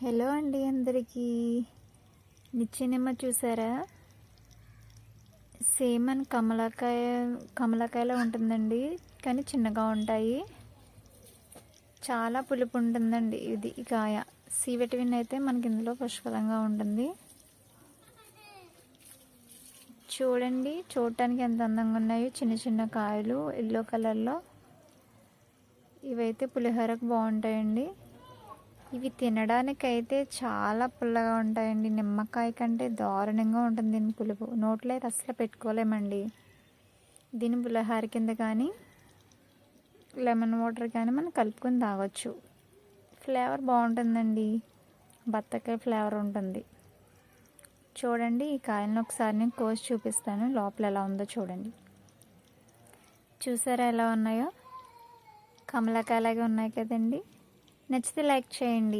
Hello అండి అందరికీ. నిచ్చెనిమ్మ చూసారా? సేమ్ అని కమలాకాయలో ఉంటుందండి, కానీ చిన్నగా ఉంటాయి. చాలా పులుపు ఉంటుందండి ఈ కాయ. సి విటమిన్ అయితే మనకి ఇందులో పుష్కలంగా ఉంటుంది. చూడండి, చూడటానికి ఎంత అందంగా ఉన్నాయో. చిన్న చిన్న కాయలు ఎల్లో కలర్లో. ఇవైతే పులిహోరకు బాగుంటాయండి. ఇవి తినడానికైతే చాలా పుల్లగా ఉంటాయండి. నిమ్మకాయ కంటే దారుణంగా ఉంటుంది దీని పులుపు. నోట్లో అయితే అసలు పెట్టుకోలేమండి. దీని పులిహోర కింద కానీ లెమన్ వాటర్ కానీ మనం కలుపుకొని తాగొచ్చు. ఫ్లేవర్ బాగుంటుందండి, బత్తాకాయ ఫ్లేవర్ ఉంటుంది. చూడండి, ఈ కాయలను ఒకసారి నేను కోసి చూపిస్తాను, లోపల ఎలా ఉందో చూడండి. చూసారా ఎలా ఉన్నాయో? కమలాకాయలాగే ఉన్నాయి కదండి. నచ్చితే లైక్ చేయండి.